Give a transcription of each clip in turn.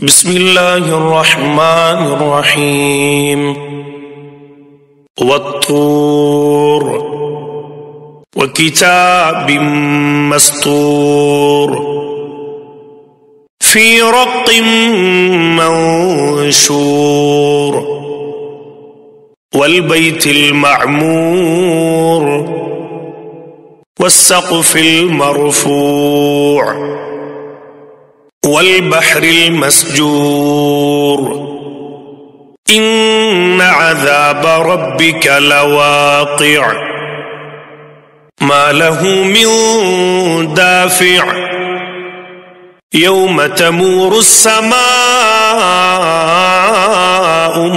बिस्मिल्लाहिर्रहमानिर्रहीम। वत्तूर व किताबिम मस्तूर फी रक़्क़िम मंशूर वल बैतिल मअमूर वस्सक़्फ़िल मरफ़ूअ वल बहरिल मस्जूर इन्न अज़ाब रब्बिका लवाक़िअ मा लहू मिन दाफ़िअ यौम तमूरु अस्समाअु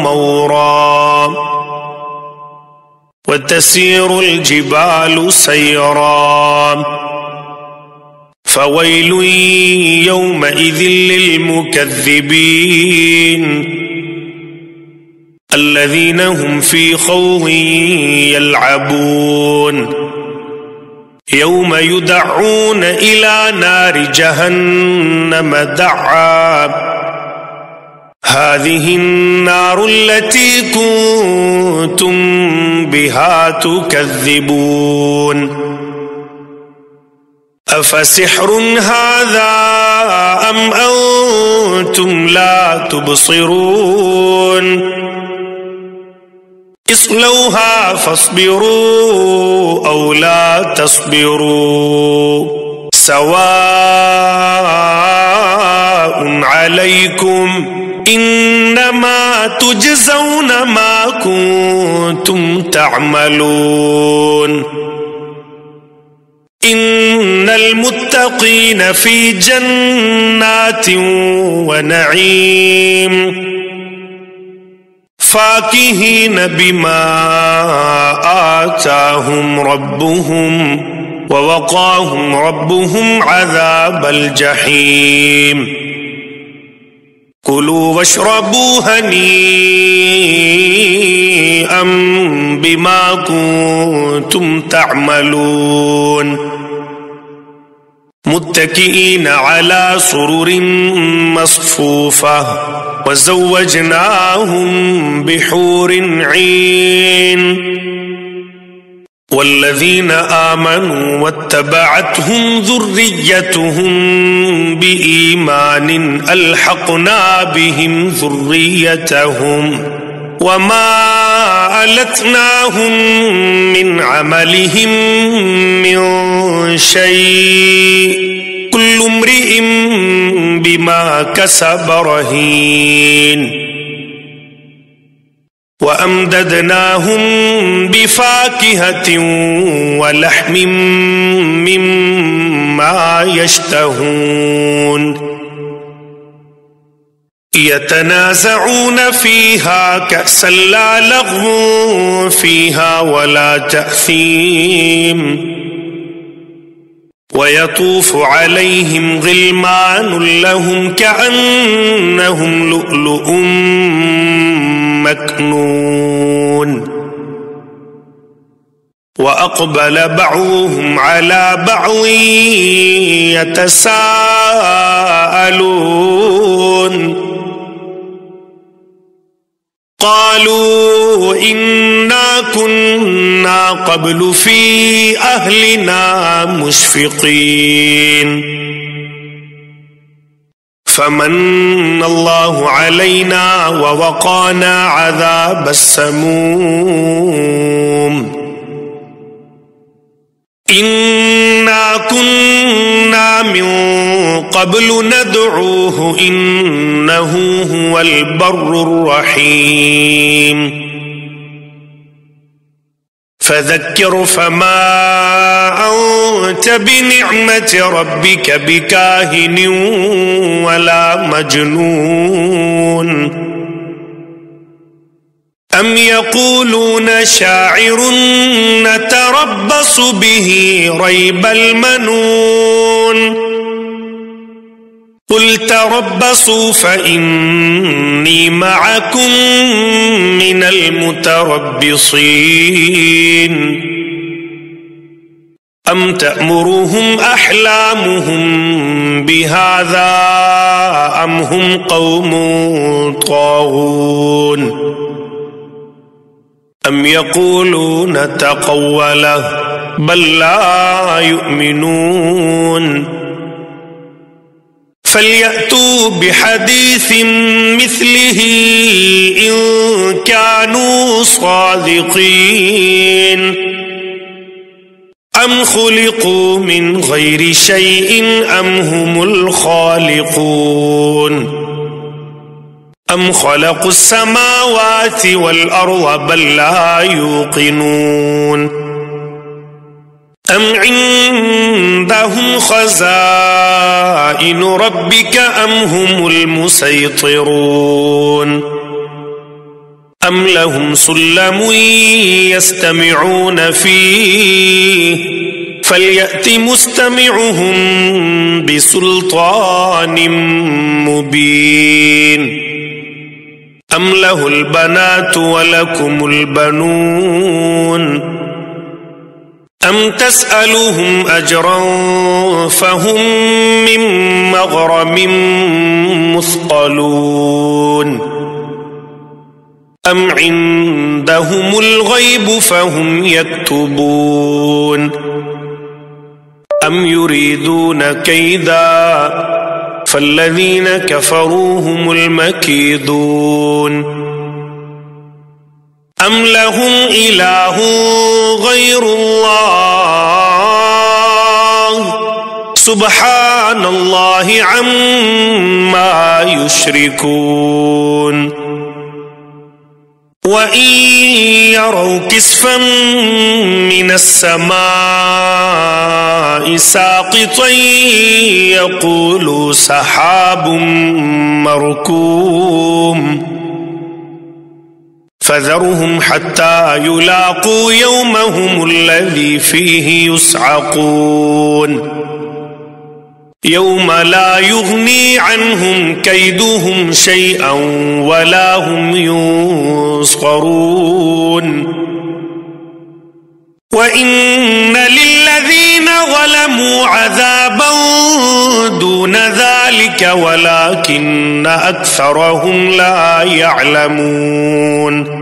मौरा व तसीरुल जिबालु सयरा फ़वैलुन यौमइज़िन लिल्मुकज़्ज़िबीन अल्लज़ीना हुम फ़ी ख़ौज़िन यल्अबून यौम युदअऊन इला नारि जहन्नम दअ्आ हाज़िहिन नारु अल्लती कुन्तुम बिहा तुकज़्ज़िबून अफ़सिह्रुन हाज़ा अम अंतुम ला तुबसिरून इस्लौहा फ़स्बिरू औ ला तस्बिरू सवाउन अलैकुम इन्नमा तुजज़ौन मा कुन्तुम तअमलून इन्नल मुत्तक़ीन फ़ी जन्नातिन व नईम फ़ाकिहीन बिमा आताहुम रब्बुहुम व वक़ाहुम रब्बुहुम अज़ाबल जहीम कुलू वश्रबू हनीअम बिमा कुन्तुम तअमलून मुत्तकिईन अला सुरुरिन मस्फूफ़ा व ज़व्वजनाहुम बिहूरिन ईन वल्लज़ीना आमनू वत्तबअतहुम ज़ुर्रिय्यतुहुम बिईमानिन अल्हक़ना बिहिम ज़ुर्रिय्यतहुम वमा अलतनाहुम मिन अमलिहिम मिन शैअ कुल्लु इम्रिइन बिमा कसब रहीन व अमददनाहुम बिफ़ाकिहतिन व लहमिन मिम्मा यश्तहून यतनाज़ऊन फ़ीहा कअसन ला लग़्वुन फ़ीहा वला तअसीम वयतूफ़ु अलैहिम ग़िल्मानुन लहुम कअन्नहुम लुअ्लुउम मकनून वअक़बल बअ्ज़ुहुम अला बअ्ज़िन यतसाअलून क़ालू इन्ना कुन्ना क़ब्लु फ़ी अहलिना मुश्फ़िक़ीन फ़मन्नल्लाहु अलैना व वक़ाना अज़ाबस्समूम इन्ना कुन्ना मिन क़ब्लु नदऊहु इन्नहु हुवल बर्रुर रहीम फ़ज़क्किर फ़मा अन्त बिनिअमति रब्बिक बिकाहिनिन वला मजनून अम यक़ूलून शाइरुन नतरब्बसु बिही रैबल मनून क़ुल तरब्बसू फ़इन्नी मअकुम मिनल मुतरब्बिसीन أم تأمرهم أحلامهم بهذا أم هم قوم طاغون أم يقولون تقوله بل لا يؤمنون فليأتوا بحديث مثله إن كانوا صادقين أم خلقوا من غير شيء أم هم الخالقون أم خلقوا السماوات والأرض بل لا يوقنون أم عندهم خزائن ربك أم هم المسيطرون أم لهم سلم يستمعون فيه فليأت مستمعهم بسلطان مبين أم له البنات ولكم البنون أم تسألهم أجرا فهم من مغرم مثقلون أم عندهم الغيب فهم يكتبون أم يريدون كيدا فالذين كفروا هم المكيدون أم لهم إله غير الله سبحان الله عما يشركون وإن يروا كسفا من السماء ساقطا يقولوا سحاب مركوم فذرهم حتى يلاقوا يومهم الذي فيه يصعقون يوم لا يغني عنهم كيدهم شيئا ولا هم ينصرون وإن للذين ظلموا عذابا دون ذلك ولكن أكثرهم لا يعلمون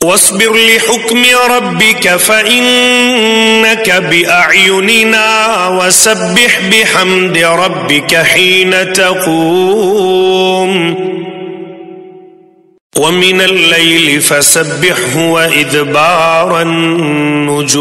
واصبر لحكم ربك فإنك بأعيننا وسبح بحمد ربك حين تقوم ومن الليل فسبحه وإدبار النجوم